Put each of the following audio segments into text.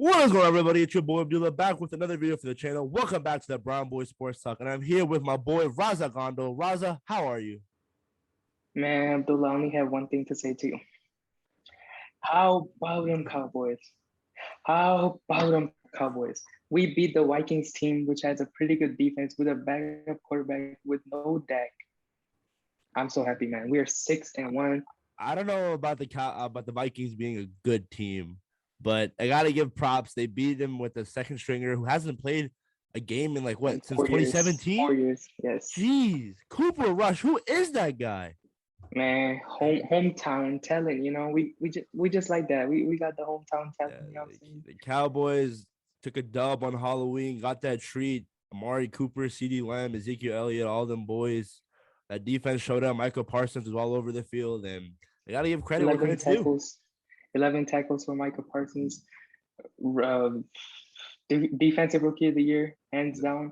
What is going on, everybody? It's your boy Abdullah back with another video for the channel. Welcome back to the Brown Boy Sports Talk, and I'm here with my boy Raza Gondo. Raza, how are you? Man, Abdullah, I only have one thing to say to you. How about them Cowboys? How about them Cowboys? We beat the Vikings team, which has a pretty good defense with a backup quarterback with no Dak. I'm so happy, man. We are 6-1. I don't know about the Vikings being a good team, but I gotta give props. They beat him with a second stringer who hasn't played a game in since 2017. 4 years, yes. Jeez, Cooper Rush, who is that guy? Man, hometown talent. We just like that. We got the hometown talent. You know what I'm saying? The Cowboys took a dub on Halloween, got that treat. Amari Cooper, CeeDee Lamb, Ezekiel Elliott, all them boys. That defense showed up. Michael Parsons was all over the field, and they got to give credit where credit's due. 11 tackles for Michael Parsons. Defensive Rookie of the Year, hands down.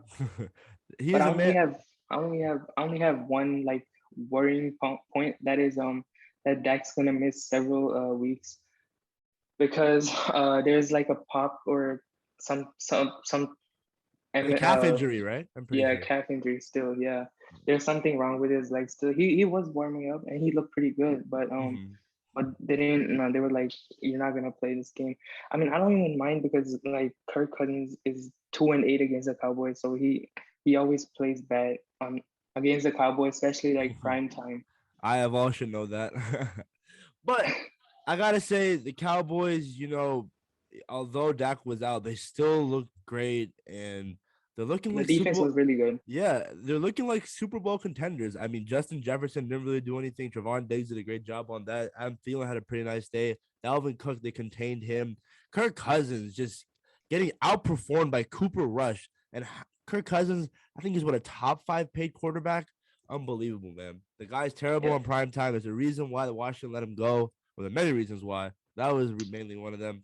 But I only have one worrying point. That is that Dak's gonna miss several weeks because there's like a pop or some calf injury, right? I'm pretty sure. Calf injury still. Yeah, there's something wrong with his legs still. He was warming up and he looked pretty good, but they didn't. No, they were like, "You're not gonna play this game." I mean, I don't even mind because Kirk Cousins is 2-8 against the Cowboys, so he always plays bad against the Cowboys, especially prime time. I have all should know that, but I gotta say the Cowboys, although Dak was out, they still look great and they're looking like the defense was really good. Yeah, they're looking like Super Bowl contenders. I mean, Justin Jefferson didn't really do anything. Trevon Diggs did a great job on that. Adam Thielen had a pretty nice day. Dalvin Cook, they contained him. Kirk Cousins just getting outperformed by Cooper Rush. And Kirk Cousins, I think he's a top 5 paid quarterback. Unbelievable, man. The guy's terrible on prime time. There's a reason why the Washington let him go. Well, there are many reasons why. That was mainly one of them.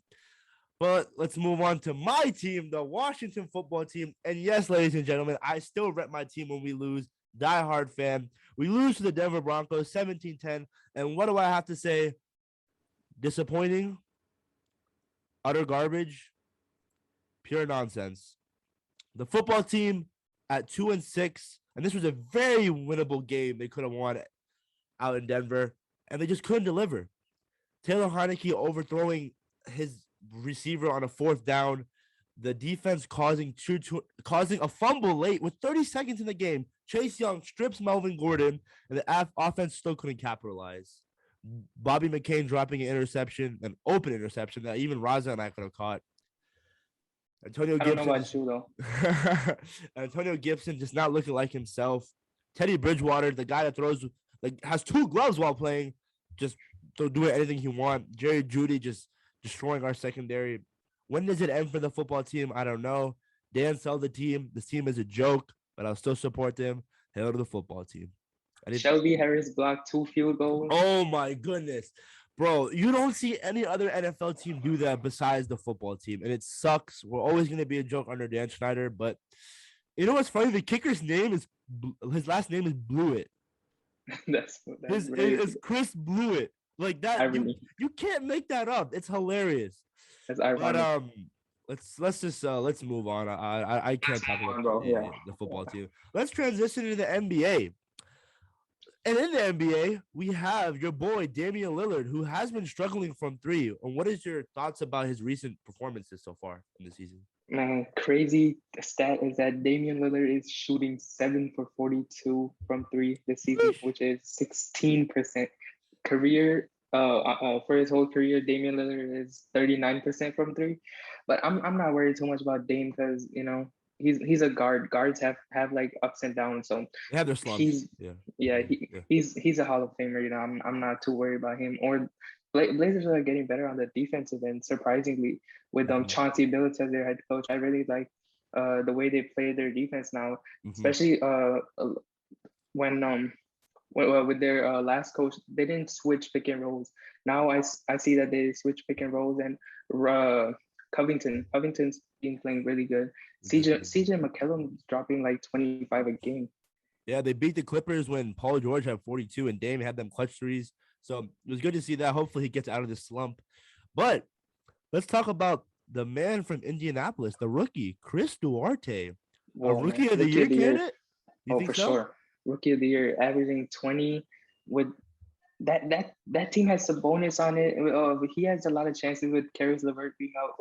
But let's move on to my team, the Washington football team. And yes, ladies and gentlemen, I still rep my team when we lose. Die-hard fan. We lose to the Denver Broncos 17-10. And what do I have to say? Disappointing. Utter garbage. Pure nonsense. The football team at 2-6. And this was a very winnable game. They could have won out in Denver. And they just couldn't deliver. Taylor Heineke overthrowing his receiver on a 4th down, the defense causing a fumble late with 30 seconds in the game. Chase Young strips Melvin Gordon, and the offense still couldn't capitalize. Bobby McCain dropping an open interception that even Raza and I could have caught. Antonio Gibson just not looking like himself. Teddy Bridgewater, the guy that throws has 2 gloves while playing, just doing anything he wants. Jerry Jeudy just destroying our secondary. When does it end for the football team? I don't know. Dan sell the team. This team is a joke, but I'll still support them. Hail to the football team. Shelby Harris blocked 2 field goals. Oh my goodness. Bro, you don't see any other NFL team do that besides the football team, and it sucks. We're always going to be a joke under Dan Schneider, but you know what's funny? The kicker's his last name is Blewett. That's it's Chris Blewett. Like that, you can't make that up. It's hilarious. That's ironic. But let's move on. I can't talk about the football team. Let's transition to the NBA. And in the NBA, we have your boy Damian Lillard, who has been struggling from 3. And what is your thoughts about his recent performances so far in the season? Man, crazy stat is that Damian Lillard is shooting 7 for 42 from 3 this season, which is 16%. Career for his whole career, Damian Lillard is 39% from 3. But I'm not worried too much about Dame because he's a guard. Guards have ups and downs, so they have their slumps. He's a Hall of Famer. I'm not too worried about him. Or Blazers are getting better on the defensive end, surprisingly, with Chauncey Billups as their head coach. I really like the way they play their defense now, especially when with their last coach, they didn't switch pick and rolls. Now I see that they switch pick and rolls, and Covington's been playing really good. CJ McCollum's dropping 25 a game. Yeah, they beat the Clippers when Paul George had 42 and Dame had them clutch threes. So it was good to see that. Hopefully he gets out of this slump. But let's talk about the man from Indianapolis, the rookie, Chris Duarte, a Whoa, rookie man. of the Rookie year of the year. candidate? You Oh, think for so? sure. Rookie of the year, averaging 20 with that team has Sabonis on it. He has a lot of chances with Karis LeVert being out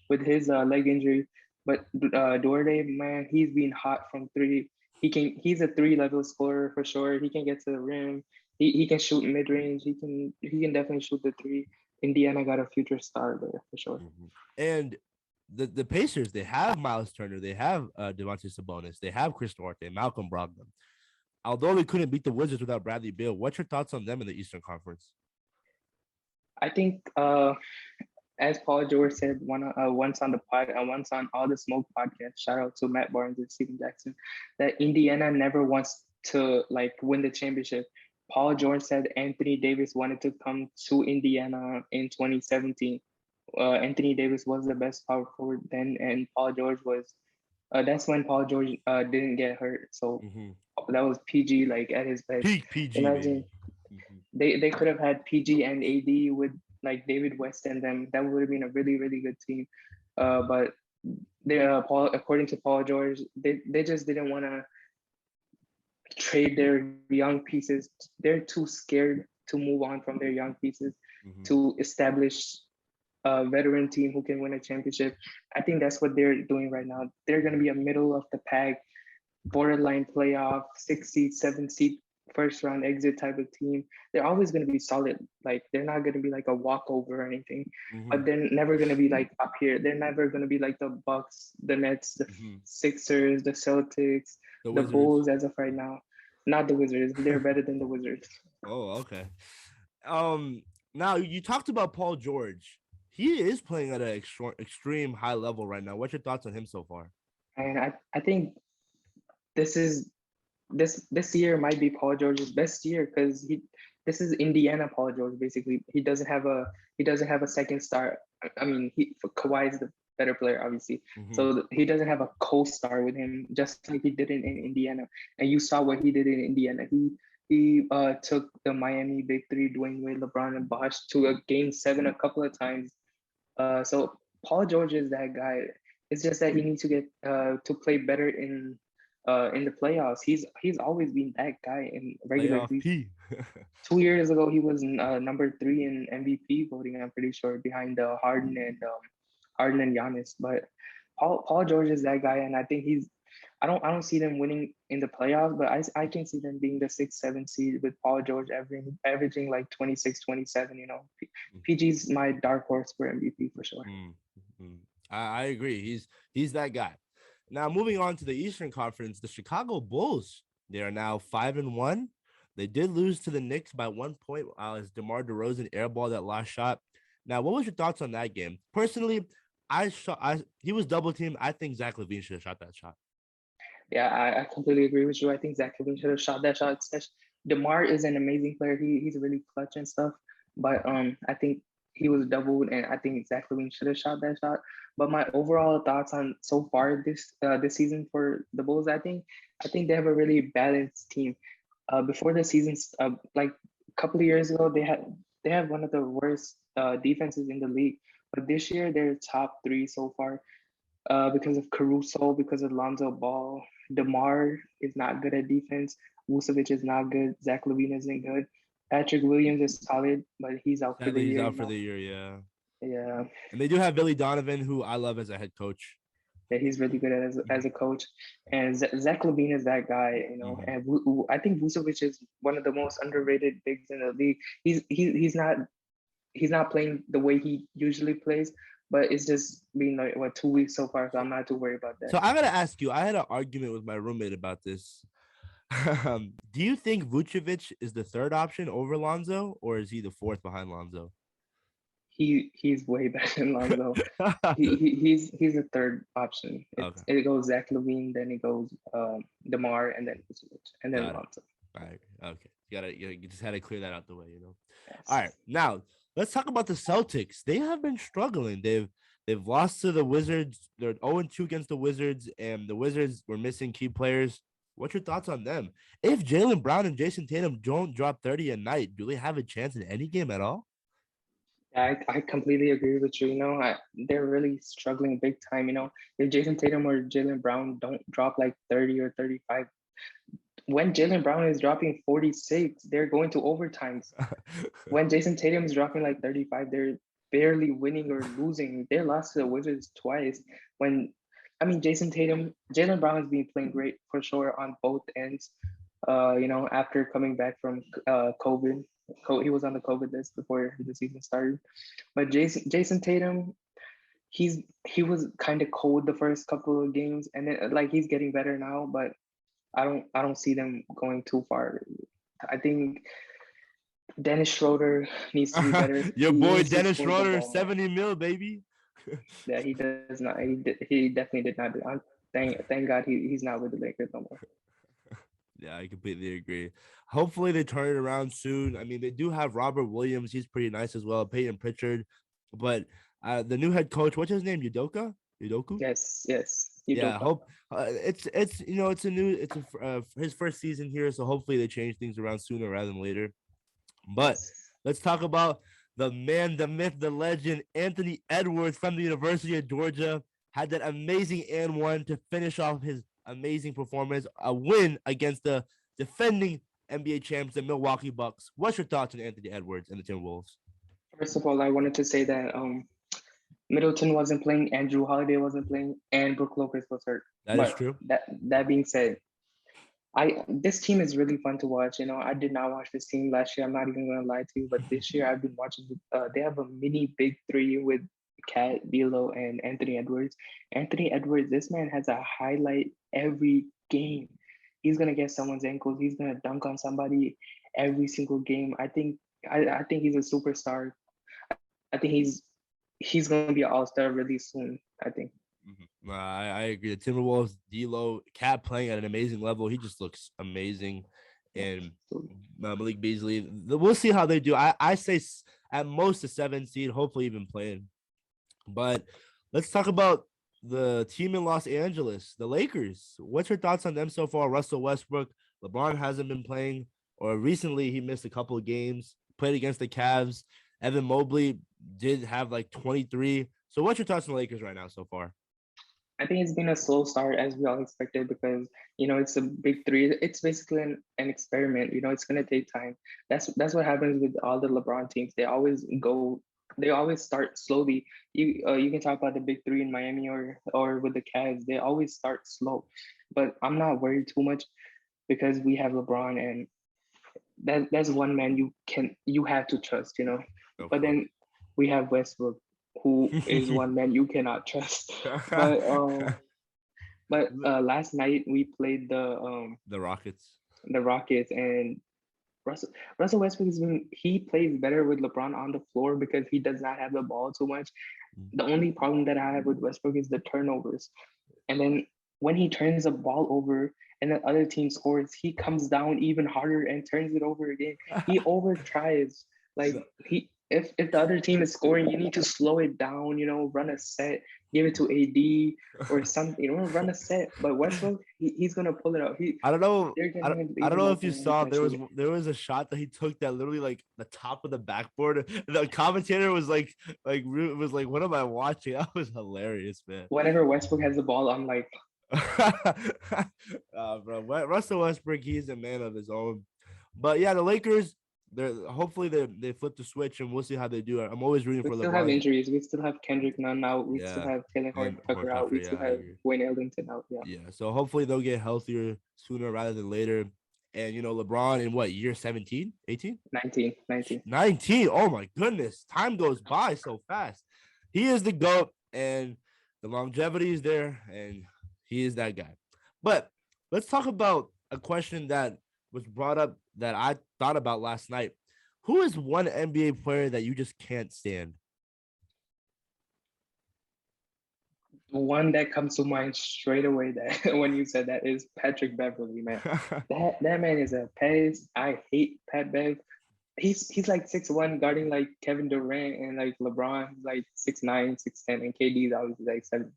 with his leg injury. But Duarte, man, he's been hot from three. He's a three-level scorer for sure. He can get to the rim. He can shoot mid range. He can definitely shoot the three. Indiana got a future star there for sure. And the Pacers, they have Miles Turner, they have Demontis Sabonis, they have Chris Duarte, Malcolm Brogdon. Although they couldn't beat the Wizards without Bradley Beal, what's your thoughts on them in the Eastern Conference? I think as Paul George said once on the pod, once on All the Smoke podcast, shout out to Matt Barnes and Steven Jackson, that Indiana never wants to like win the championship. Paul George said Anthony Davis wanted to come to Indiana in 2017. Anthony Davis was the best power forward then, and Paul George was. That's when Paul George didn't get hurt, so that was PG like at his best. Peak PG, Imagine they could have had PG and AD with like David West and them. That would have been a really really good team. But they according to Paul George, they just didn't want to trade their young pieces. They're too scared to move on from their young pieces to establish a veteran team who can win a championship. I think that's what they're doing right now. They're going to be a middle of the pack, borderline playoff, 6 seed, 7 seed, first round exit type of team. They're always going to be solid. Like they're not going to be like a walkover or anything, but they're never going to be like up here. They're never going to be like the Bucks, the Nets, the Sixers, the Celtics, the Bulls as of right now. Not the Wizards. They're better than the Wizards. Oh, okay. Now you talked about Paul George. He is playing at an extreme high level right now. What's your thoughts on him so far? And I think this year might be Paul George's best year because this is Indiana Paul George basically. He doesn't have a second star. I mean, Kawhi is the better player obviously, so he doesn't have a co-star with him, just like he did in Indiana. And you saw what he did in Indiana. He took the Miami Big Three, Dwayne Wade, LeBron, and Bosh to a Game 7 a couple of times. So Paul George is that guy. It's just that he needs to get to play better in the playoffs. He's always been that guy in regular season. 2 years ago, he was number 3 in MVP voting. I'm pretty sure behind Harden and Giannis. But Paul George is that guy, and I think I don't see them winning in the playoffs, but I can see them being the 6-7 seed with Paul George averaging like 26, 27. You know, PG's my dark horse for MVP for sure. I agree. He's that guy. Now, moving on to the Eastern Conference, the Chicago Bulls, they are now 5-1. They did lose to the Knicks by 1 point as DeMar DeRozan airballed that last shot. Now, what was your thoughts on that game? Personally, he was double teamed. I think Zach LaVine should have shot that shot. Yeah, I completely agree with you. I think Zach LaVine should have shot that shot. DeMar is an amazing player. He's really clutch and stuff. But I think he was doubled, and I think Zach LaVine should have shot that shot. But my overall thoughts on so far this season for the Bulls, I think they have a really balanced team. Before the season, like a couple of years ago, they have one of the worst defenses in the league. But this year, they're top 3 so far because of Caruso, because of Lonzo Ball. DeMar is not good at defense. Vucevic is not good. Zach LaVine isn't good. Patrick Williams is solid, but he's out for the year. He's out for the year, yeah. Yeah. And they do have Billy Donovan, who I love as a head coach. Yeah, he's really good as a coach. And Zach LaVine is that guy, you know. And I think Vucevic is one of the most underrated bigs in the league. He's not playing the way he usually plays, but it's just been like 2 weeks so far, so I'm not too worried about that. So I gotta ask you, I had an argument with my roommate about this. Do you think Vucevic is the third option over Lonzo, or is he the fourth behind Lonzo? He's way better than Lonzo. he's the third option. It goes Zach LaVine, then it goes DeMar, and then Vucevic, and then Lonzo. All right. Okay. You just had to clear that out the way, you know. Yes. All right. Now let's talk about the Celtics. They have been struggling. They've lost to the Wizards. They're 0-2 against the Wizards, and the Wizards were missing key players. What's your thoughts on them? If Jaylen Brown and Jason Tatum don't drop 30 a night, do they have a chance in any game at all? I completely agree with you. They're really struggling big time. If Jason Tatum or Jalen Brown don't drop like 30 or 35, when Jalen Brown is dropping 46, they're going to overtimes. When Jason Tatum is dropping like 35, they're barely winning or losing. They lost to the Wizards twice. Jason Tatum, Jalen Brown has been playing great for sure on both ends. After coming back from COVID, he was on the COVID list before the season started. But Jason Tatum, he was kind of cold the first couple of games, and then like he's getting better now. But I don't see them going too far. I think Dennis Schroeder needs to be better. Your He boy needs to Dennis score the Schroeder, ball more. 70 mil, baby. Yeah, he does not. He definitely did not. Thank God he's not with the Lakers no more. Yeah, I completely agree. Hopefully they turn it around soon. I mean, they do have Robert Williams. He's pretty nice as well. Peyton Pritchard, but the new head coach, what's his name? Udoku. Yes. You Yeah, don't. hope it's his first season here, so hopefully they change things around sooner rather than later. But Yes. let's talk about the man, the myth, the legend, Anthony Edwards from the University of Georgia had that amazing and one to finish off his amazing performance, a win against the defending NBA champs, the Milwaukee Bucks. What's your thoughts on Anthony Edwards and the Timberwolves? First of all, I wanted to say that Middleton wasn't playing, Andrew Holiday wasn't playing, and Brook Lopez was hurt. That is But true. that being said, this team is really fun to watch. I did not watch this team last year. I'm not even gonna lie to you, but this year I've been watching. They have a mini big three with Cat, D'Lo, and Anthony Edwards. Anthony Edwards, this man has a highlight every game. He's gonna get someone's ankles. He's gonna dunk on somebody every single game. I think he's a superstar. I think he's gonna be an all-star really soon. I think. I agree. The Timberwolves, D'Lo, Cat playing at an amazing level. He just looks amazing, and Malik Beasley. We'll see how they do. I say at most a 7 seed, hopefully even playing. But let's talk about the team in Los Angeles, the Lakers. What's your thoughts on them so far? Russell Westbrook, LeBron hasn't been playing, or recently he missed a couple of games. Played against the Cavs. Evan Mobley did have like 23. So what's your thoughts on the Lakers right now so far? I think it's been a slow start as we all expected because it's a big three. It's basically an experiment. It's gonna take time. That's what happens with all the LeBron teams. They always start slowly. You can talk about the big three in Miami or with the Cavs. They always start slow, but I'm not worried too much because we have LeBron and that's one man you have to trust. Of But course. then we have Westbrook, who is one man you cannot trust. But last night we played The Rockets. the Rockets, and Russell Russell Westbrook he plays better with LeBron on the floor because he does not have the ball too much. The only problem that I have with Westbrook is the turnovers. And then when he turns the ball over and the other team scores, he comes down even harder and turns it over again. He over tries. Like if the other team is scoring, you need to slow it down, run a set, give it to AD or something, run a set. But Westbrook, he's gonna pull it out. I don't know. They're getting him I don't even know like if you saw one-dimensional shooting. there was a shot that he took that literally like the top of the backboard. The commentator was was like, what am I watching? That was hilarious, man. Whenever Westbrook has the ball, I'm like, Bro, Russell Westbrook, he's a man of his own. But yeah, the Lakers, hopefully they flip the switch and we'll see how they do. I'm always rooting we for still have LeBron. injuries. We still have Kendrick Nunn out. We still Yeah, have Taylor and Tucker out. Hortucker, We yeah, still I have agree. Wayne Ellington out. Yeah. Yeah, so hopefully they'll get healthier sooner rather than later. And LeBron in what year 17, 18? 19. 19. Oh my goodness. Time goes by so fast. He is the GOAT and the longevity is there and he is that guy. But let's talk about a question that was brought up that I thought about last night. Who is one NBA player that you just can't stand? One that comes to mind straight away that when you said that is Patrick Beverly, man. That man is a pest. I hate Pat Bev. He's like 6'1", guarding like Kevin Durant and like LeBron, like 6'9", 6'10", and KD is obviously like 7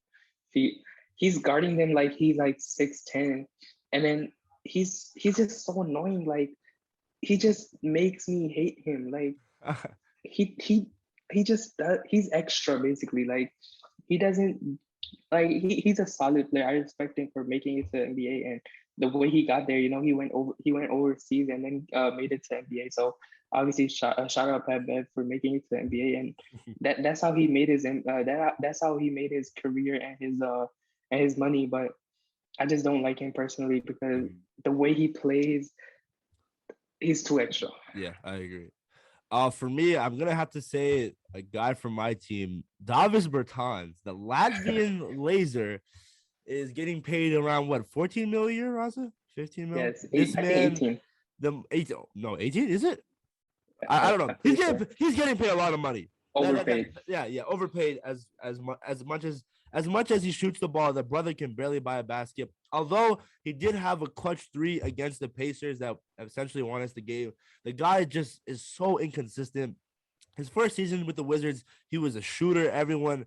feet. He's guarding them like he's like 6'10", and then he's just so annoying. Like he just makes me hate him. Like he he just does, he's extra basically. Like he doesn't like he's a solid player. I respect him for making it to NBA and the way he got there. You know, he went overseas and then made it to NBA. So obviously, shout out Pat Bev for making it to NBA, and that's how he made his that's how he made his career and his money. But I just don't like him personally because the way he plays, he's too extra. Yeah, I agree. For me, I'm gonna have to say a guy from my team, Davis Bertans, the Latvian laser, is getting paid around what 14 mil a year, Raza? 15 mil. Yes, This I man, think 18. the 18, no 18 is it? I don't know. He's getting paid a lot of money. Overpaid. Yeah, overpaid as much as he shoots the ball. The brother can barely buy a basket. Although he did have a clutch 3 against the Pacers that essentially won us the game. The guy just is so inconsistent. His first season with the Wizards, he was a shooter. Everyone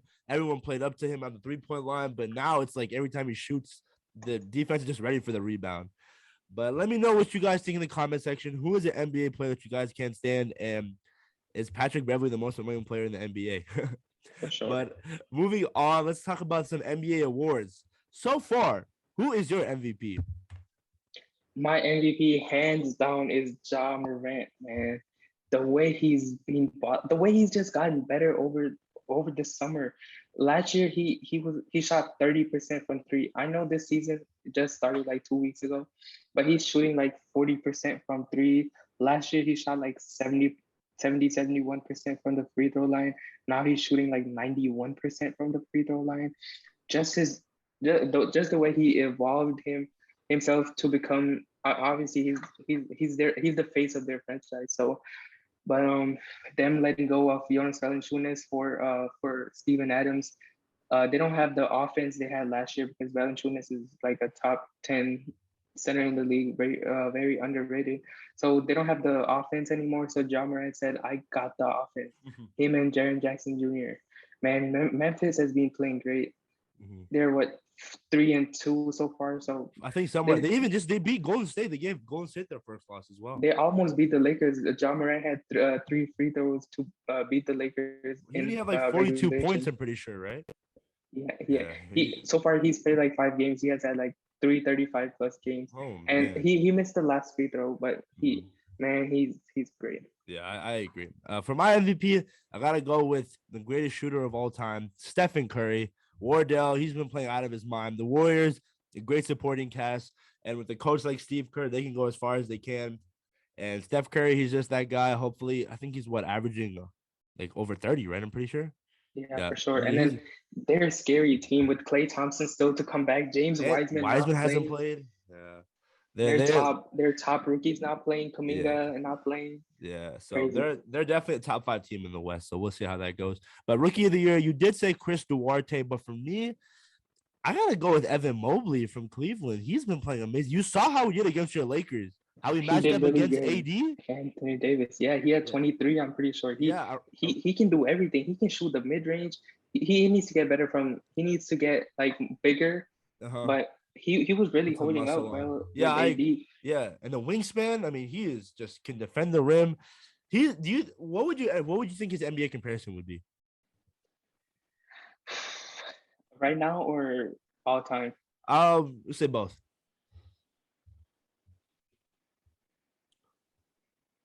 played up to him on the 3-point line, but now it's like every time he shoots, the defense is just ready for the rebound. But let me know what you guys think in the comment section. Who is an NBA player that you guys can't stand? And is Patrick Beverley the most annoying player in the NBA? For sure. But moving on, let's talk about some NBA awards. So far, who is your MVP? My MVP, hands down, is Ja Morant, man. The way he's been bought, the way he's just gotten better over the summer. Last year he shot 30% from three. I know this season just started like 2 weeks ago, but he's shooting like 40% from three. Last year he shot like 71% from the free throw line. Now he's shooting like 91% from the free throw line. Just just the way he evolved himself to become, obviously he's the face of their franchise. So but them letting go of Jonas Valanciunas for Steven Adams, they don't have the offense they had last year because Valanciunas is like a top 10 center in the league, very underrated. So they don't have the offense anymore. So Ja Morant said, "I got the offense." Him and Jaren Jackson Jr. Man, Memphis has been playing great. They're 3-2 so far. So I think somewhere they beat Golden State. They gave Golden State their first loss as well. They almost beat the Lakers. Ja Morant had 3 free throws to beat the Lakers. He only had like 42 points. I'm pretty sure, right? Yeah. He so far he's played like 5 games. He has had like 335 plus games, and he missed the last free throw, but he's great. Yeah, I agree. For my MVP, I gotta go with the greatest shooter of all time, Stephen Curry. Wardell, he's been playing out of his mind. The Warriors, a great supporting cast, and with a coach like Steve Kerr, they can go as far as they can. And Steph Curry, he's just that guy. Hopefully, I think he's averaging like over 30, right? I'm pretty sure. Yeah, for sure. And then they're a scary team with Klay Thompson still to come back. James Wiseman hasn't played. Yeah. Their top rookies not playing, Kuminga and not playing. Yeah, so crazy. They're definitely a top 5 team in the West. So we'll see how that goes. But rookie of the year, you did say Chris Duarte, but for me, I gotta go with Evan Mobley from Cleveland. He's been playing amazing. You saw how he did against your Lakers. How he matched up really against AD. Anthony Davis. Yeah, he had 23. I'm pretty sure. He can do everything. He can shoot the mid range. He needs to get better he needs to get like bigger. But he was really holding up well. Yeah, and the wingspan. I mean, he is just can defend the rim. What would you think his NBA comparison would be? Right now or all time? Let's say both.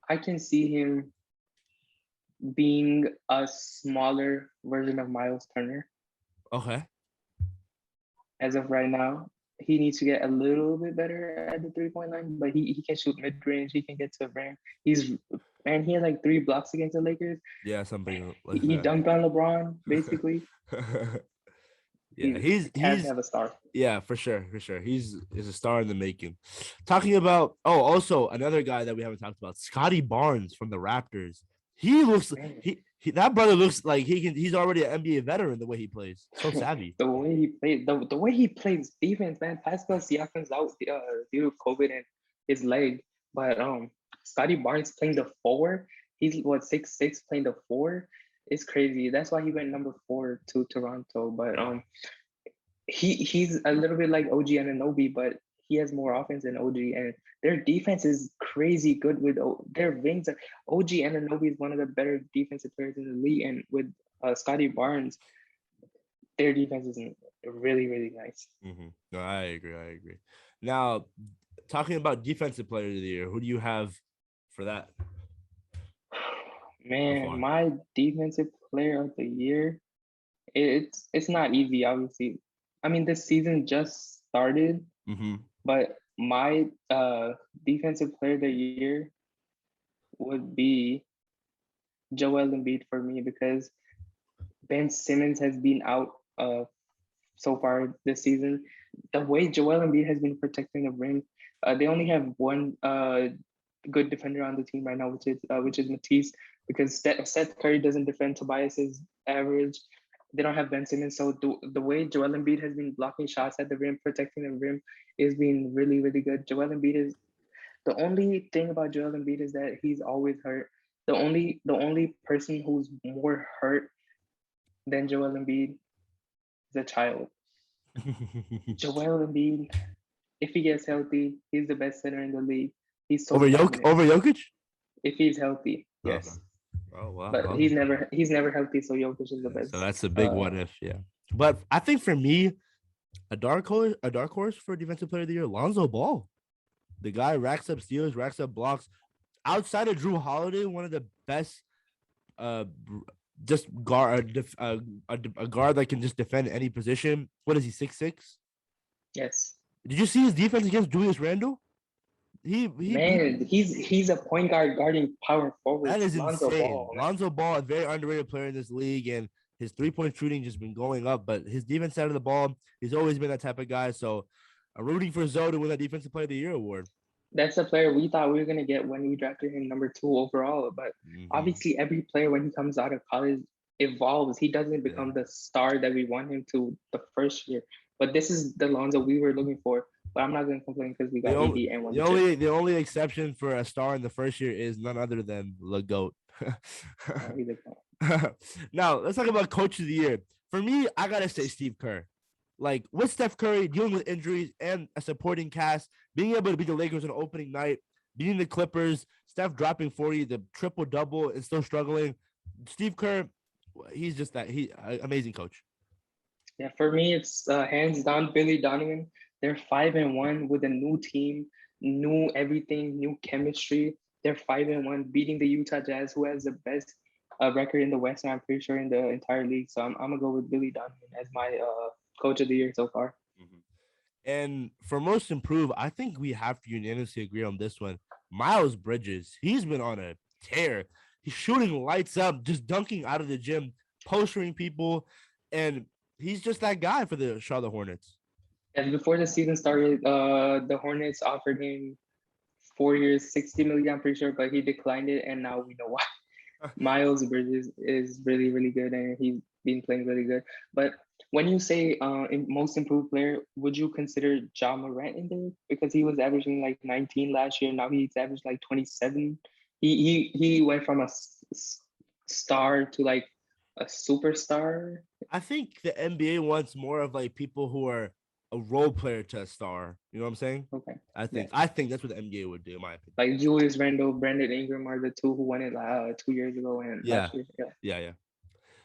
I can see him being a smaller version of Miles Turner. Okay. As of right now, he needs to get a little bit better at the 3-point line, but he can shoot mid range. He can get to the rim. He had like 3 blocks against the Lakers. Yeah, something like he dunked on LeBron basically. Yeah, he's have a star. Yeah, for sure. He's a star in the making. Talking about also another guy that we haven't talked about, Scotty Barnes from the Raptors. He looks that brother looks like he's already an NBA veteran the way he plays. So savvy. The way he plays defense, man. Pascal Siakam's out due to COVID and his leg, but Scotty Barnes playing the 4. He's 6'6" playing the 4. It's crazy. That's why he went number 4 to Toronto. But he's a little bit like OG Anunoby, but he has more offense than OG, and their defense is crazy good with their wings. OG Anunoby is one of the better defensive players in the league, and with Scotty Barnes, their defense is really, really nice. No, I agree. Now, talking about defensive player of the year, who do you have for that? Man, my defensive player of the year, it's not easy, obviously. I mean, this season just started, but my defensive player of the year would be Joel Embiid for me, because Ben Simmons has been out so far this season. The way Joel Embiid has been protecting the rim, they only have one good defender on the team right now, which is Matisse, because Seth Curry doesn't defend Tobias's average. They don't have Ben Simmons, so the way Joel Embiid has been blocking shots at the rim, protecting the rim, is being really, really good. Joel Embiid is the only thing about Joel Embiid is that he's always hurt. The only person who's more hurt than Joel Embiid is a child. Joel Embiid, if he gets healthy, he's the best center in the league. He's so over Jokic? If he's healthy, yes. Oh wow. But he's never healthy, so Jokic is the best. So that's a big what if, yeah. But I think for me, a dark horse for defensive player of the year, Lonzo Ball. The guy racks up steals, racks up blocks. Outside of Drew Holiday, one of the best just guard a guard that can just defend any position. What is he, 6'6"? Yes. Did you see his defense against Julius Randle? He's a point guard guarding power forward. That is insane. Lonzo Ball, a very underrated player in this league, and his 3-point shooting just been going up. But his defense side of the ball, he's always been that type of guy. So I'm rooting for Zoe to win that Defensive Player of the Year award. That's the player we thought we were gonna get when we drafted him number 2 overall. But obviously, every player when he comes out of college evolves. He doesn't become the star that we want him to the first year. But this is the Lonzo we were looking for. But I'm not gonna complain because we got AD and one. The only exception for a star in the first year is none other than the GOAT. Now let's talk about Coach of the Year. For me, I gotta say Steve Kerr. Like, with Steph Curry dealing with injuries and a supporting cast, being able to beat the Lakers on opening night, beating the Clippers, Steph dropping 40, the triple-double, and still struggling. Steve Kerr, he's just amazing coach. Yeah, for me, it's hands down Billy Donovan. They're 5-1 with a new team, new everything, new chemistry. They're 5-1, beating the Utah Jazz, who has the best record in the West, and I'm pretty sure in the entire league. So I'm gonna go with Billy Donovan as my Coach of the Year so far. And for most improved, I think we have to unanimously agree on this one. Miles Bridges, he's been on a tear. He's shooting lights up, just dunking out of the gym, postering people, and he's just that guy for the Charlotte Hornets. And before the season started, the Hornets offered him 4 years, $60 million, I'm pretty sure, but he declined it, and now we know why. Miles Bridges is really, really good, and he's been playing really good. But when you say most improved player, would you consider Ja Morant in there? Because he was averaging like 19 last year. Now he's averaged like 27. He went from a star to like a superstar. I think the NBA wants more of like people who are a role player to a star. You know what I'm saying? Okay. I think that's what the NBA would do, in my opinion. Like Julius Randle, Brandon Ingram are the two who won it 2 years ago and last year. Yeah.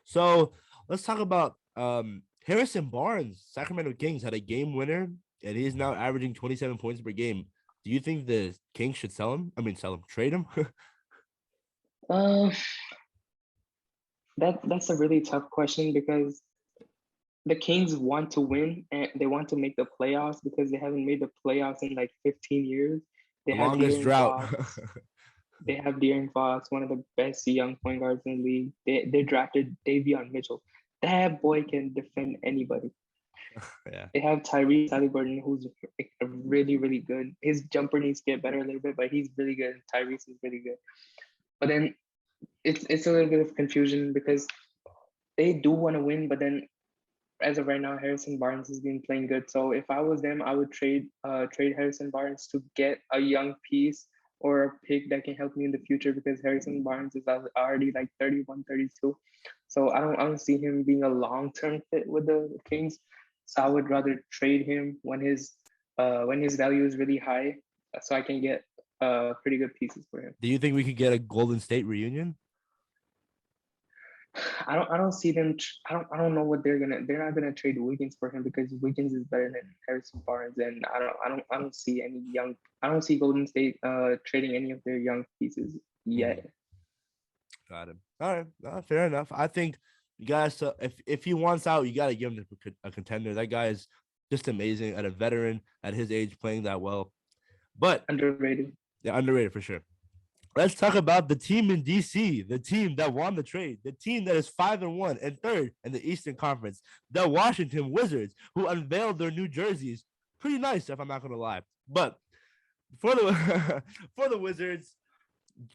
So let's talk about Harrison Barnes. Sacramento Kings had a game winner, and he's now averaging 27 points per game. Do you think the Kings should trade him? That's a really tough question, because the Kings want to win and they want to make the playoffs, because they haven't made the playoffs in like 15 years. They have longest drought. They have De'Aaron Fox, one of the best young point guards in the league. They drafted Davion Mitchell. That boy can defend anybody. Yeah. They have Tyrese Halliburton, who's really, really good. His jumper needs to get better a little bit, but he's really good. Tyrese is really good. But then it's a little bit of confusion, because they do want to win, but then as of right now, Harrison Barnes has been playing good. So if I was them, I would trade Harrison Barnes to get a young piece or a pick that can help me in the future, because Harrison Barnes is already like 31, 32. So I don't see him being a long-term fit with the Kings. So I would rather trade him when his when his value is really high, so I can get pretty good pieces for him. Do you think we could get a Golden State reunion? I don't see them. I don't know what they're not gonna trade Wiggins for him because Wiggins is better than Harrison Barnes, and I don't see any young. I don't see Golden State trading any of their young pieces yet. Got it. All right, fair enough. I think you guys, if he wants out, you got to give him a contender. That guy is just amazing at a veteran at his age, playing that well. But Underrated. yeah, underrated for sure. Let's talk about the team in DC, the team that won the trade, the team that is 5-1 and third in the Eastern Conference, the Washington Wizards, who unveiled their new jerseys. Pretty nice, if I'm not gonna lie. But for the for the Wizards,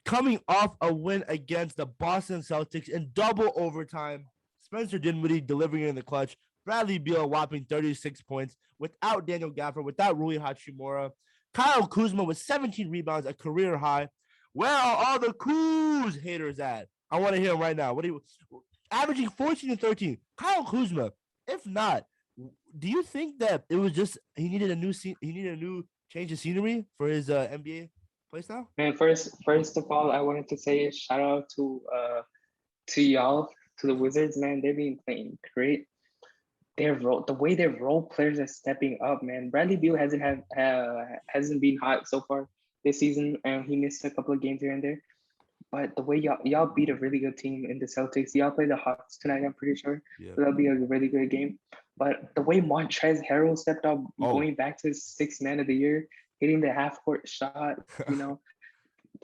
coming off a win against the Boston Celtics in double overtime, Spencer Dinwiddie delivering in the clutch, Bradley Beal whopping 36 points without Daniel Gafford, without Rui Hachimura, Kyle Kuzma with 17 rebounds, a career high. Where are all the Kuz haters at? I want to hear him right now. What do you averaging 14 and 13? Kyle Kuzma. If not, do you think that it was just he needed a new change of scenery for his NBA play style? And first of all, I wanted to say a shout out to y'all, to the Wizards, man. They've been playing great. The way their role players are stepping up, man. Bradley Beal hasn't been hot so far this season, and he missed a couple of games here and there. But the way y'all beat a really good team in the Celtics, y'all play the Hawks tonight, I'm pretty sure. Yeah. So that'll be a really good game. But the way Montrezl Harrell stepped up, going back to his sixth man of the year, hitting the half court shot,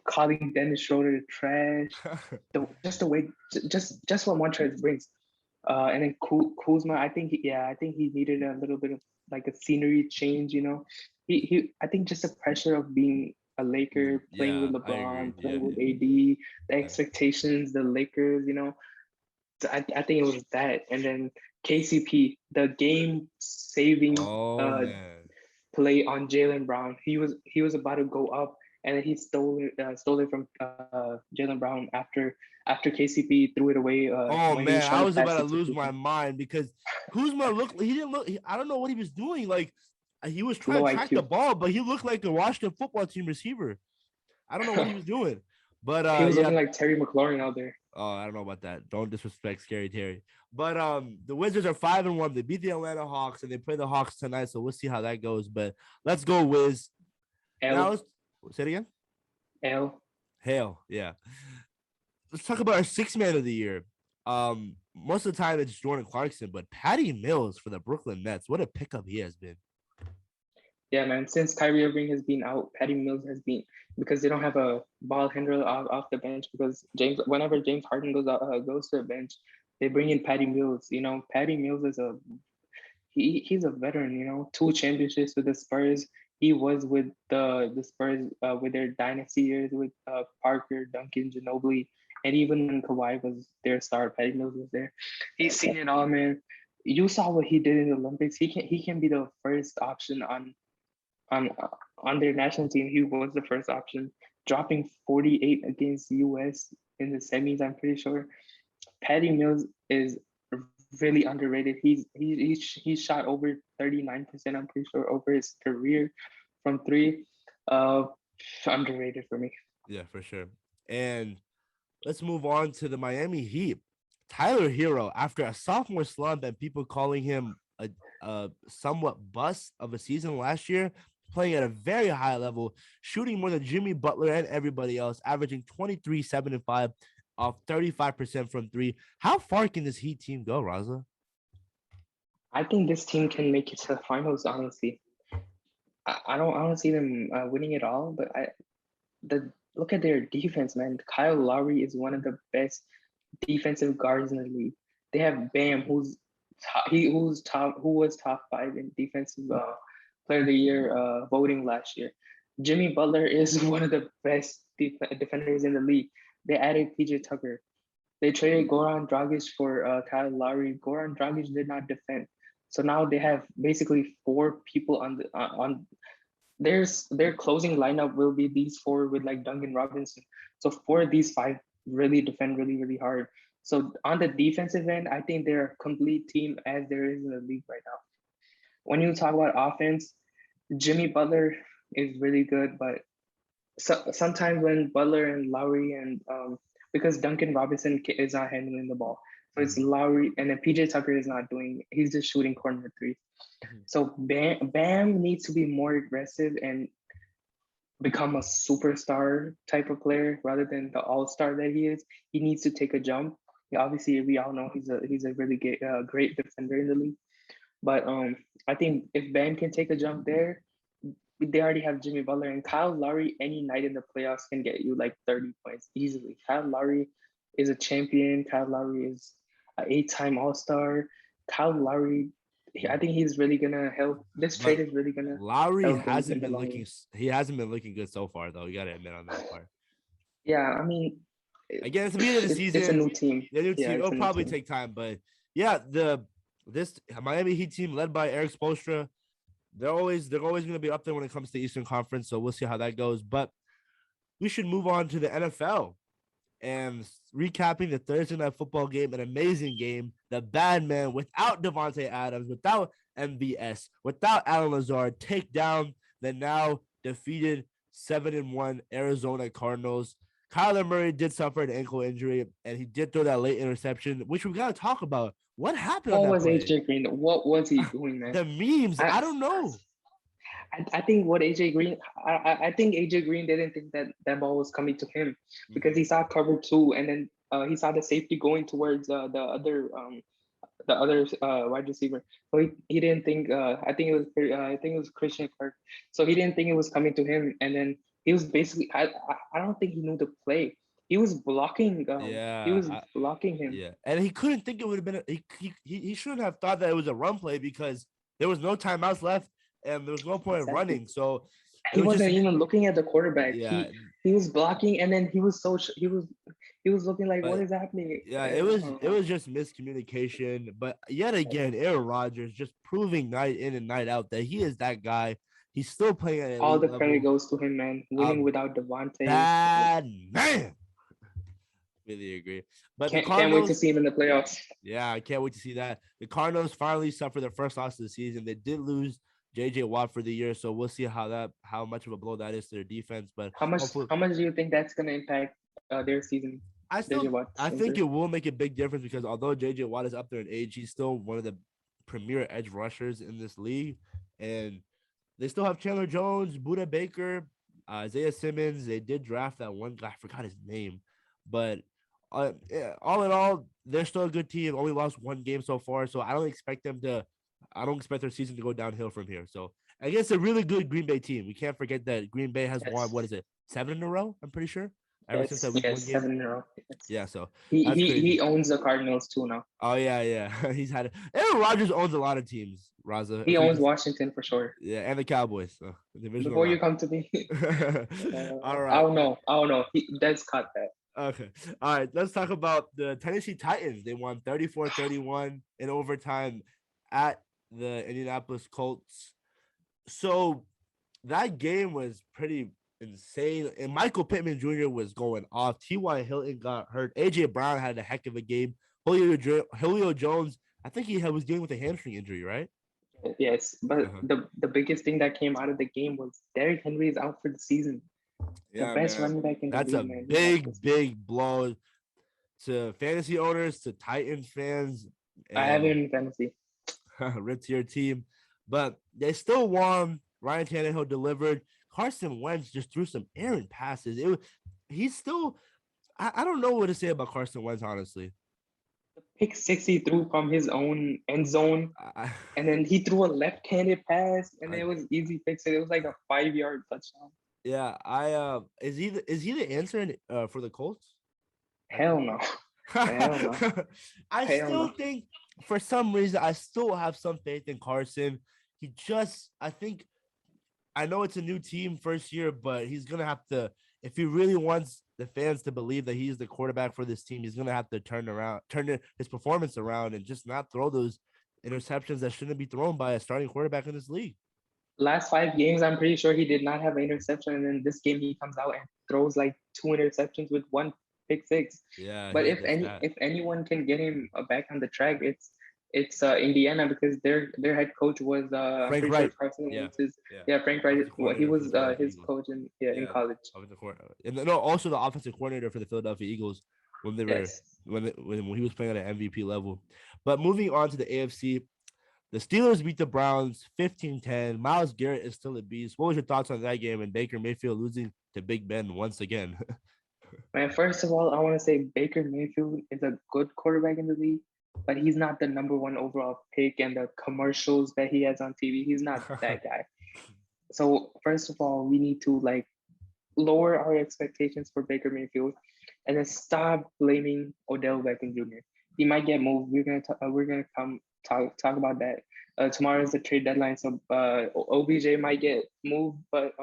calling Dennis Schroeder trash. Just what Montrezl brings. And then Kuzma, I think he needed a little bit of like a scenery change. I think just the pressure of being a Laker, playing with LeBron, playing with AD, the expectations, the Lakers. So I think it was that, and then KCP, the game-saving play on Jaylen Brown. He was about to go up, and then he stole it from Jaylen Brown after KCP threw it away. Man, I was about to lose my mind because Kuzma I don't know what he was doing. Like he was trying to track the ball, but he looked like a Washington football team receiver. I don't know what he was doing. But he was looking like Terry McLaurin out there. Oh, I don't know about that. Don't disrespect Scary Terry. But the Wizards are 5-1. They beat the Atlanta Hawks and they play the Hawks tonight. So we'll see how that goes. But let's go, Wiz. Now, say it again. Hail, yeah. Let's talk about our sixth man of the year. Most of the time it's Jordan Clarkson, but Patty Mills for the Brooklyn Nets. What a pickup he has been. Yeah, man. Since Kyrie Irving has been out, Patty Mills has been, because they don't have a ball handler off the bench, because whenever James Harden goes to the bench, they bring in Patty Mills. Patty Mills is he's a veteran. 2 championships with the Spurs. He was with the Spurs with their dynasty years with Parker, Duncan, Ginobili, and even when Kawhi was their star, Patty Mills was there. He's seen it all, man. You saw what he did in the Olympics. He can be the first option on their national team. He was the first option, dropping 48 against US in the semis, I'm pretty sure. Patty Mills is really underrated. He's shot over 39%, I'm pretty sure, over his career from 3. Underrated for me. Yeah, for sure. And let's move on to the Miami Heat. Tyler Hero, after a sophomore slump and people calling him a somewhat bust of a season last year, playing at a very high level, shooting more than Jimmy Butler and everybody else, averaging 23, 7, and 5 off 35% from 3. How far can this Heat team go, Raza? I think this team can make it to the finals, honestly. I don't see them winning it all, but look at their defense, man. Kyle Lowry is one of the best defensive guards in the league. They have Bam, who was top 5 in defensive player of the year voting last year. Jimmy Butler is one of the best defenders in the league. They added PJ Tucker. They traded Goran Dragic for Kyle Lowry. Goran Dragic did not defend, so now they have basically 4 people on their closing lineup will be these 4 with like Duncan Robinson. So 4 of these 5 really defend really, really hard. So on the defensive end, I think they're a complete team as there is in the league right now. When you talk about offense, Jimmy Butler is really good, but sometimes when Butler and Lowry and because Duncan Robinson is not handling the ball, so it's Lowry and then PJ Tucker is not doing. He's just shooting corner threes. So Bam needs to be more aggressive and become a superstar type of player rather than the all-star that he is. He needs to take a jump. Obviously, we all know he's a really great defender in the league. But I think if Bam can take a jump there, they already have Jimmy Butler and Kyle Lowry. Any night in the playoffs can get you like 30 points easily. Kyle Lowry is a champion. Kyle Lowry is an 8-time All-Star. Kyle Lowry, I think he's really gonna help. This trade is really gonna Lowry help them hasn't in the been long looking. run. He hasn't been looking good so far, though. You gotta admit on that part. Yeah, I mean, Again, it's the beginning of the it's a season. new team. The new Yeah, team. it's It'll a new probably team. take time, but yeah, this Miami Heat team led by Eric Spoelstra, they're always going to be up there when it comes to Eastern Conference. So we'll see how that goes. But we should move on to the NFL and recapping the Thursday night football game, an amazing game. The bad man without Devontae Adams, without MVS, without Alan Lazard, take down the now defeated 7-1 Arizona Cardinals. Kyler Murray did suffer an ankle injury, and he did throw that late interception, which we got to talk about. What happened on What that was play? AJ Green? What was he doing, man? The memes, I, I don't know. I think what AJ Green, I think AJ Green didn't think that that ball was coming to him because he saw cover two and then he saw the safety going towards the other wide receiver. So he didn't think. I think it was Christian Kirk. So he didn't think it was coming to him, and then he was basically. I don't think he knew the play. He was blocking. He was Yeah, blocking him. yeah, and he couldn't think it would have been. He shouldn't have thought that it was a run play because there was no timeouts left and there was no point in Exactly. running. So it He was just wasn't even looking at the quarterback. yeah, He was blocking, and then he was he was looking like, what but is happening? yeah, it was just miscommunication. But yet again, Aaron Rodgers just proving night in and night out that he is that guy. He's still playing at an All elite the credit level. goes to him, man. Winning without Devontae. Bad man. Really agree. But the Can't wait to Cardinals, see him in the playoffs. yeah, I can't wait to see that. The Cardinals finally suffered their first loss of the season. They did lose JJ Watt for the year, so we'll see how much of a blow that is to their defense. But hopefully, How much do you think that's gonna impact their season? JJ Watt's I think injury. it will make a big difference because although JJ Watt is up there in age, he's still one of the premier edge rushers in this league, and they still have Chandler Jones, Buda Baker, Isaiah Simmons. They did draft that one guy, I forgot his name, but yeah, all in all, they're still a good team. Only lost one game so far, so I don't expect them to. I don't expect their season to go downhill from here. So I guess a really good Green Bay team. We can't forget that Green Bay has won. Yes, What is it? 7 in a row. I'm pretty sure. Ever since yes, that Week 1 yes. game. 7 in a row. Yes. Yeah. So He that's he crazy. he owns the Cardinals too now. Oh yeah, yeah. He's had it. Aaron Rodgers owns a lot of teams. Raza, He if we owns can, Washington for sure. yeah, and the Cowboys, divisional Before you round. come to me, All I right. don't know. I don't know. He does cut that. Okay. All right. Let's talk about the Tennessee Titans. They won 34-31 in overtime at the Indianapolis Colts. So that game was pretty insane. And Michael Pittman Jr. was going off. T.Y. Hilton got hurt. A.J. Brown had a heck of a game. Julio Jones, I think he was dealing with a hamstring injury, right? Yes, but Uh-huh. the biggest thing that came out of the game was Derrick Henry is out for the season. The Yeah, best man. running back in the That's league, a man. He's out for the big, season. big blow to fantasy owners, to Titans fans, I have him and in fantasy. rip to your team. But they still won. Ryan Tannehill delivered. Carson Wentz just threw some errant passes. He's still. I don't know what to say about Carson Wentz, honestly. Pick 6 he threw from his own end zone, I, and then he threw a left-handed pass, and I, it was easy fix. It was like a 5-yard touchdown. yeah, is he the answer for the Colts? Hell no. Hell no. I Hell still no. think for some reason I still have some faith in Carson. I think I know it's a new team first year, but he's gonna have to if he really wants the fans to believe that he's the quarterback for this team, he's gonna have to turn his performance around and just not throw those interceptions that shouldn't be thrown by a starting quarterback in this league. Last 5 games, I'm pretty sure he did not have an interception, and then this game he comes out and throws like 2 interceptions with one pick six. Yeah, But he had the stat. if anyone can get him back on the track, it's It's Indiana because their head coach was I'm Frank pretty sure Wright. Carson Yeah. Wentz is Yeah. Frank Wright. Offensive Well, he coordinator for the was Philadelphia his Eagles. coach in Yeah. college. Offensive coordinator. And no, also the offensive coordinator for the Philadelphia Eagles when they were Yes. when he was playing at an MVP level. But moving on to the AFC, the Steelers beat the Browns 15-10. Myles Garrett is still a beast. What was your thoughts on that game and Baker Mayfield losing to Big Ben once again? Man, first of all, I want to say Baker Mayfield is a good quarterback in the league, but he's not the number one overall pick. And the commercials that he has on TV, he's not that guy. So first of all, we need to like lower our expectations for Baker Mayfield, and then stop blaming Odell Beckham Jr. He might get moved. We're gonna come talk about that. Tomorrow is the trade deadline, so OBJ might get moved, but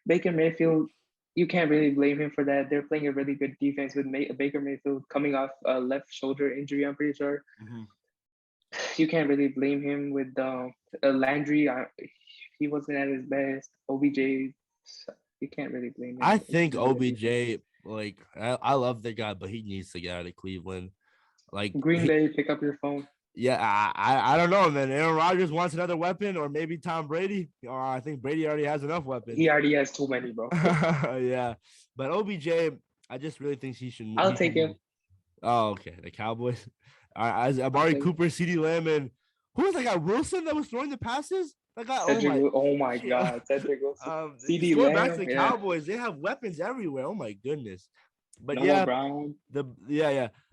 Baker Mayfield, you can't really blame him for that. They're playing a really good defense with Baker Mayfield coming off a left shoulder injury. I'm pretty sure. Mm-hmm. You can't really blame him with Landry. He wasn't at his best. OBJ, you can't really blame him. I think OBJ, like, I love the guy, but he needs to get out of Cleveland. Like Green Bay, pick up your phone. Yeah, I don't know, man. Aaron Rodgers wants another weapon, or maybe Tom Brady. I think Brady already has enough weapons. He already has too many, bro. Yeah, but OBJ, I just really think he should. I'll take him. Oh, okay. The Cowboys. As Amari Cooper, CeeDee Lamb, and who was that guy Wilson that was throwing the passes? That guy. Oh my God, Cedric Wilson. CeeDee Lamb. Back to the Cowboys, they have weapons everywhere. Oh my goodness. But Noah Brown.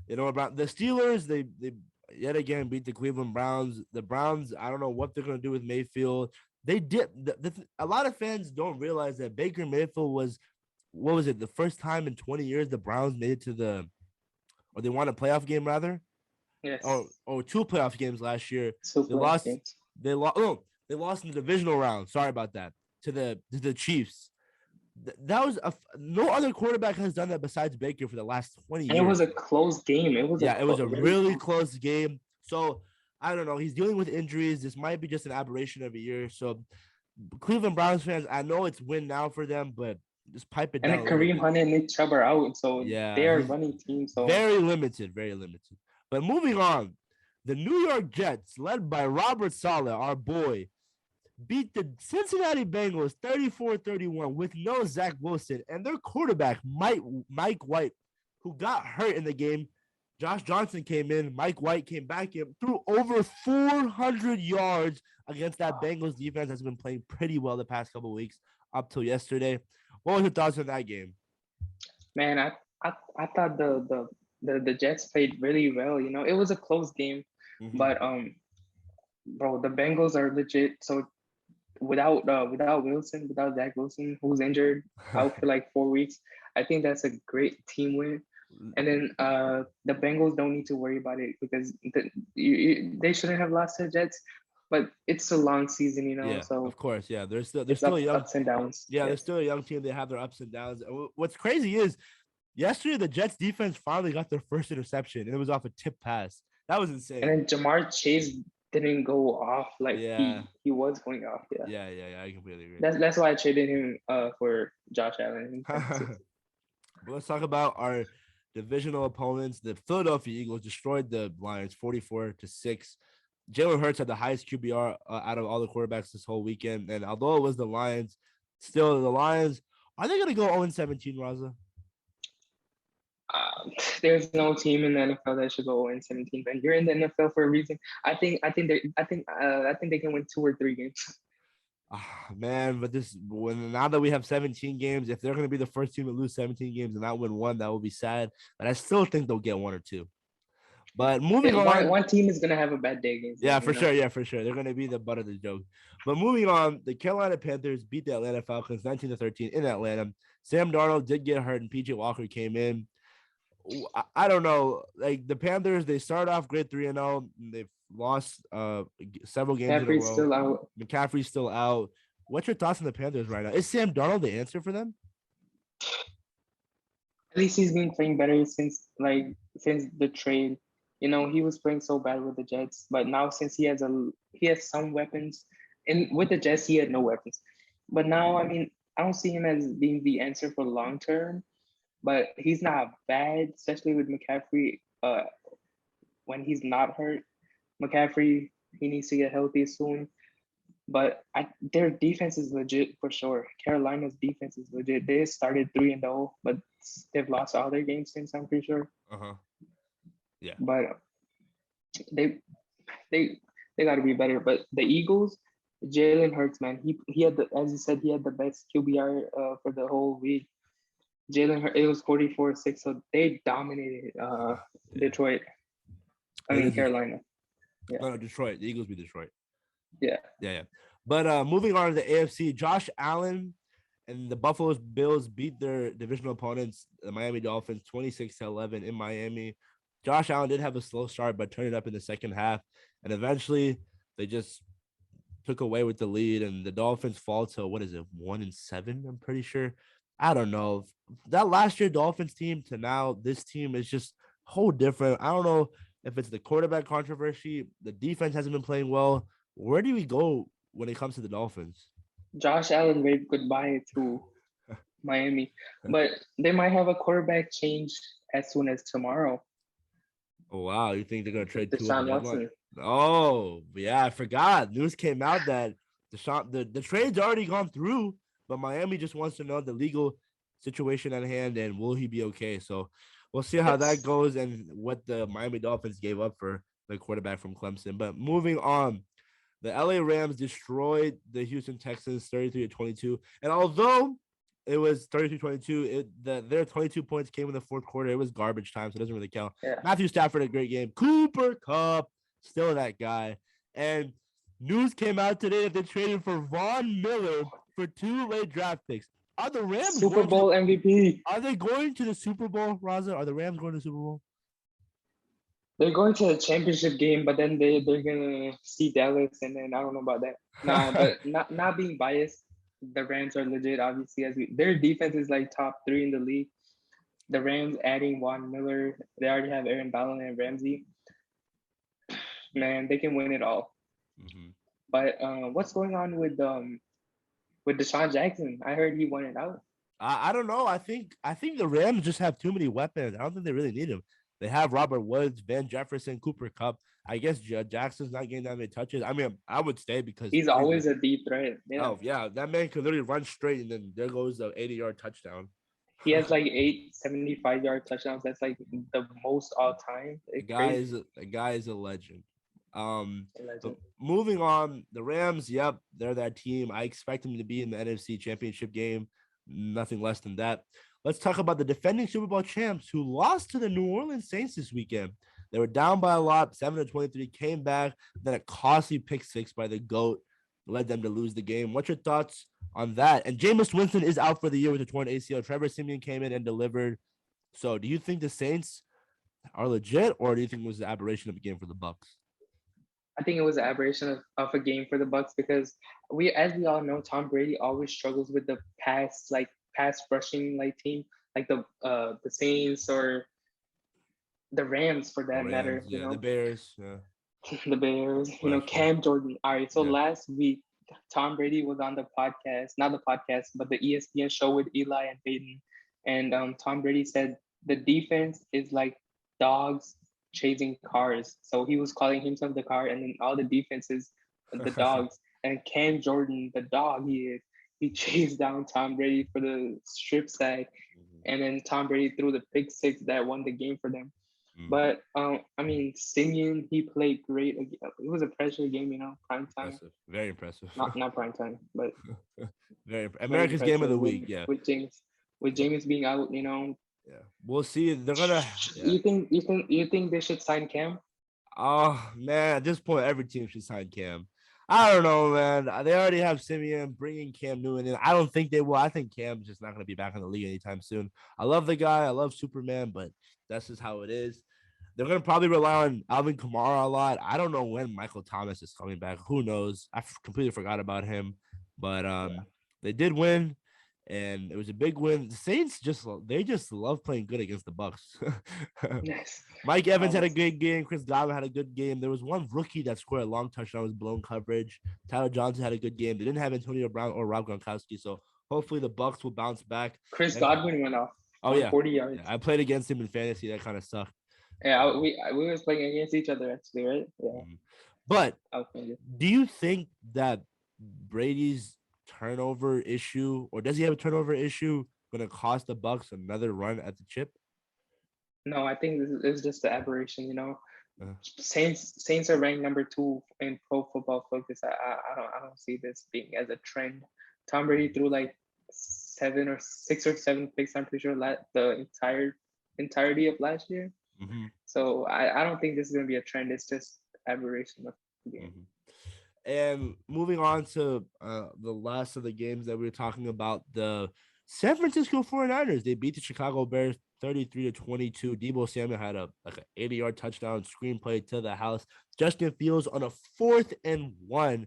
You know about the Steelers. They yet again beat the Cleveland Browns. The Browns, I don't know what they're going to do with Mayfield. They did. A lot of fans don't realize that Baker Mayfield was, what was it, the first time in 20 years the Browns made it to or they won a playoff game rather? Yes. Or two playoff games last year. They lost in the divisional round. Sorry about that. To the Chiefs. That was no other quarterback has done that besides Baker for the last 20 years. And it was a close game. It was a really close game. So I don't know. He's dealing with injuries. This might be just an aberration of a year. So Cleveland Browns fans, I know it's win now for them, but just pipe it down. And Kareem Hunt and Nick Chubb are out, so they are running team. So very limited. But moving on, the New York Jets, led by Robert Saleh, our boy, beat the Cincinnati Bengals 34-31 with no Zach Wilson and their quarterback, Mike White, who got hurt in the game. Josh Johnson came in. Mike White came back in, threw over 400 yards against that Bengals defense that's been playing pretty well the past couple of weeks up till yesterday. What was your thoughts on that game? Man, I thought the Jets played really well. You know, it was a close game, but bro, the Bengals are legit. So without Wilson, without Zach Wilson, who's injured out for like 4 weeks, I think that's a great team win. And then the Bengals don't need to worry about it because they shouldn't have lost to the Jets, but it's a long season, you know. Yeah, so of course, yeah. They're still young, ups and downs. Yeah, they're still a young team. They have their ups and downs. What's crazy is yesterday the Jets defense finally got their first interception, and it was off a tip pass. That was insane. And then Jamar Chase didn't go off like he was going off. Yeah. I completely agree. That's why I traded him for Josh Allen. Let's talk about our divisional opponents. The Philadelphia Eagles destroyed the Lions 44-6. Jalen Hurts had the highest QBR out of all the quarterbacks this whole weekend. And although it was the Lions, still the Lions, are they going to go 0-17, Raza? There's no team in the NFL that should go 0-17. But you're in the NFL for a reason. I think they can win 2 or 3 games. Man, but now that we have 17 games, if they're going to be the first team to lose 17 games and not win 1, that will be sad. But I still think they'll get 1 or 2. But moving on, one team is going to have a bad day against them, for sure. They're going to be the butt of the joke. But moving on, the Carolina Panthers beat the Atlanta Falcons 19-13 in Atlanta. Sam Darnold did get hurt, and PJ Walker came in. I don't know. Like the Panthers, they started off great 3-0. They've lost several games in a row. McCaffrey's still out. What's your thoughts on the Panthers right now? Is Sam Darnold the answer for them? At least he's been playing better since the trade. You know, he was playing so bad with the Jets, but now since he has some weapons, and with the Jets he had no weapons. But now, I mean, I don't see him as being the answer for long term. But he's not bad, especially with McCaffrey when he's not hurt. McCaffrey, he needs to get healthy soon. But their defense is legit for sure. Carolina's defense is legit. They started 3-0, but they've lost all their games since, I'm pretty sure. Yeah. But they they they got to be better. But the Eagles, Jalen Hurts, man, he had the, as you said, he had the best QBR for the whole week. Jalen Hurts, it was 44-6, so they dominated Detroit. Carolina. Yeah. No, Detroit. The Eagles beat Detroit. Yeah. But moving on to the AFC, Josh Allen and the Buffalo Bills beat their divisional opponents, the Miami Dolphins, 26-11 in Miami. Josh Allen did have a slow start, but turned it up in the second half. And eventually they just took away with the lead, and the Dolphins fall to, 1-7, I'm pretty sure. I don't know. That last year Dolphins team to now, this team is just whole different. I don't know if it's the quarterback controversy. The defense hasn't been playing well. Where do we go when it comes to the Dolphins? Josh Allen waved goodbye to Miami, but they might have a quarterback change as soon as tomorrow. Oh, wow. You think they're going to trade Deshaun Watson? Oh, yeah, I forgot. News came out that the trade's already gone through, but Miami just wants to know the legal situation at hand and will he be okay? So we'll see how that goes and what the Miami Dolphins gave up for the quarterback from Clemson. But moving on, the LA Rams destroyed the Houston Texans 33-22. And although it was 33-22, their 22 points came in the fourth quarter. It was garbage time, so it doesn't really count. Yeah. Matthew Stafford had a great game. Cooper Kupp, still that guy. And news came out today that they traded for Von Miller for 2 late draft picks. Are the Rams Super Bowl MVP? Are they going to the Super Bowl, Raza? Are the Rams going to the Super Bowl? They're going to the championship game, but then they're gonna see Dallas, and then I don't know about that. Nah, but not being biased, the Rams are legit. Obviously, their defense is like top 3 in the league. The Rams adding Von Miller, they already have Aaron Donald and Ramsey. Man, they can win it all. Mm-hmm. But what's going on with Deshaun Jackson? I heard he won it out. I don't know. I think the Rams just have too many weapons. I don't think they really need him. They have Robert Woods, Van Jefferson, Cooper Kupp. I guess Jackson's not getting that many touches. I mean, I would stay because he's always a deep threat. Yeah. Oh, yeah. That man could literally run straight, and then there goes the 80-yard touchdown. He has like 8 75-yard touchdowns. That's like the most all time. The guy is a legend. Moving on, the Rams, yep, they're that team. I expect them to be in the NFC Championship game. Nothing less than that. Let's talk about the defending Super Bowl champs who lost to the New Orleans Saints this weekend. They were down by a lot, 7-23, came back, then a costly pick 6 by the GOAT led them to lose the game. What's your thoughts on that? And Jameis Winston is out for the year with a torn ACL. Trevor Siemian came in and delivered. So do you think the Saints are legit, or do you think it was the aberration of a game for the Bucs? I think it was an aberration of a game for the Bucs because as we all know, Tom Brady always struggles with the pass rushing team, like the Saints or the Rams for that matter. Yeah, you know? The Bears. Yeah. The Bears. You know, Cam Jordan. All right. So last week, Tom Brady was on the podcast, not the podcast, but the ESPN show with Eli and Peyton, and Tom Brady said the defense is like dogs chasing cars. So he was calling himself the car, and then all the defenses, the dogs. And Cam Jordan, the dog he chased down Tom Brady for the strip sack, and then Tom Brady threw the pick 6 that won the game for them. But I mean, Simeon, he played great. It was a pressure game, you know, prime time. Impressive. Very impressive. Not prime time, but very America's game of the week. With Jameis being out, you know. Yeah, we'll see. They're gonna. Yeah. You think they should sign Cam? Oh man, at this point, every team should sign Cam. I don't know, man. They already have Simeon bringing Cam Newton in. I don't think they will. I think Cam's just not going to be back in the league anytime soon. I love the guy. I love Superman, but that's just how it is. They're going to probably rely on Alvin Kamara a lot. I don't know when Michael Thomas is coming back. Who knows? I completely forgot about him. But they did win, and it was a big win. The Saints just love playing good against the Bucs. Yes. Mike Evans had a good game. Chris Godwin had a good game. There was one rookie that scored a long touchdown with blown coverage. Tyler Johnson had a good game. They didn't have Antonio Brown or Rob Gronkowski, so hopefully the Bucs will bounce back. Chris Godwin went off. Oh yeah, 40 yards. Yeah, I played against him in fantasy. That kind of sucked. Yeah, we was playing against each other actually, right? Yeah. But Okay. do you think that Brady's turnover issue, or does he have a turnover issue, going to cost the Bucks another run at the chip? No, I think this is just an aberration. Uh, Saints are ranked number 2 in Pro Football Focus. I don't see this being as a trend. Tom Brady threw like 6 or 7 picks. I'm pretty sure the entirety of last year. mm-hmm, So I don't think this is gonna be a trend. It's just aberration of the game. mm-hmm. And moving on to the last of the games that we were talking about, the San Francisco 49ers, they beat the Chicago Bears 33-22. Deebo Samuel had an 80-yard touchdown screenplay to the house. Justin Fields on a 4th-and-1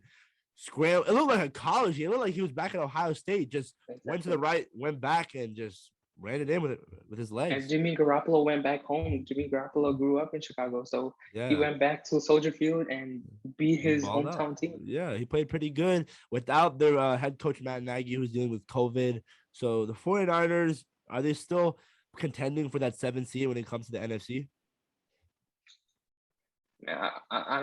scramble. It looked like a college. It looked like he was back at Ohio State. Just went to the right, went back, and just ran it in with his legs. And Jimmy Garoppolo went back home. Jimmy Garoppolo grew up in Chicago, so Yeah. he went back to Soldier Field and beat his hometown team. Yeah, he played pretty good without their head coach Matt Nagy, who's dealing with COVID. So the 49ers, are they still contending for that 7th seed when it comes to the NFC? I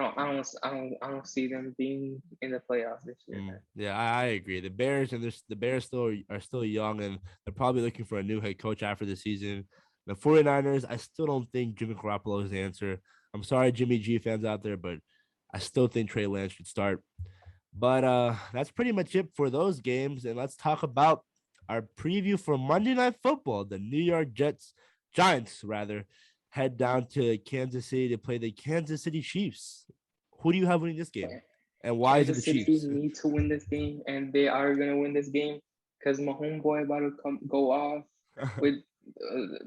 don't see them being in the playoffs this year. Yeah, I agree. The Bears are still young, and they're probably looking for a new head coach after the season. The 49ers, I still don't think Jimmy Garoppolo is the answer. I'm sorry, Jimmy G fans out there, but I still think Trey Lance should start. But that's pretty much it for those games. And let's talk about our preview for Monday Night Football. The New York Giants, head down to Kansas City to play the Kansas City Chiefs. Who do you have winning this game? And why is it the Chiefs? Kansas City need to win this game, and they are going to win this game because my homeboy about to go off with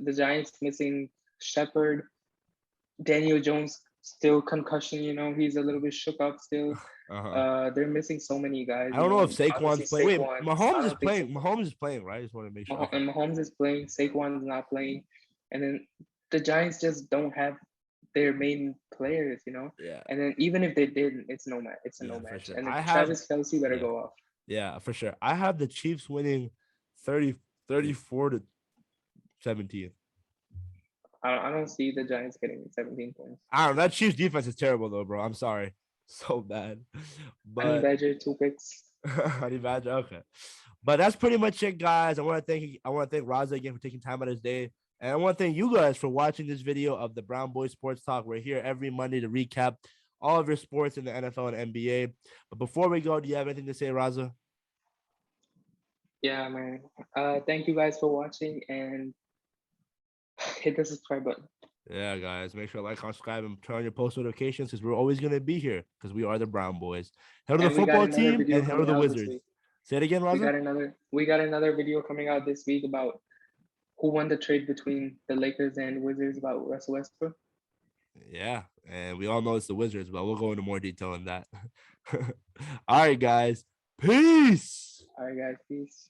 the Giants missing Shepard. Daniel Jones still concussion, he's a little bit shook up still. They're missing so many guys. I don't know if Saquon's playing. Wait, Mahomes is playing. So. Mahomes is playing, right? I just want to make sure. And Mahomes is playing. Saquon's not playing. And then the Giants just don't have their main players, Yeah. And then even if they did, it's no match. It's a no match. Sure. And then Travis Kelce better go off. Yeah, for sure. I have the Chiefs winning 34-17. I don't see the Giants getting 17 points. I don't know. That Chiefs defense is terrible though, bro. I'm sorry. So bad. But Honey Badger 2 picks. Honey Badger, okay. But that's pretty much it, guys. I want to thank Raza again for taking time out of his day. And I want to thank you guys for watching this video of the Brown Boy Sports Talk. We're here every Monday to recap all of your sports in the NFL and NBA. But before we go, do you have anything to say, Raza? Yeah, man. Thank you guys for watching and hit the subscribe button. Yeah, guys. Make sure to like, subscribe, and turn on your post notifications because we're always going to be here because we are the Brown Boys. Hell to the football team and hell to the Wizards. Say it again, Raza. We got another video coming out this week about who won the trade between the Lakers and Wizards about Russell Westbrook. Yeah, and we all know it's the Wizards, but we'll go into more detail on that. All right, guys. Peace. All right, guys. Peace.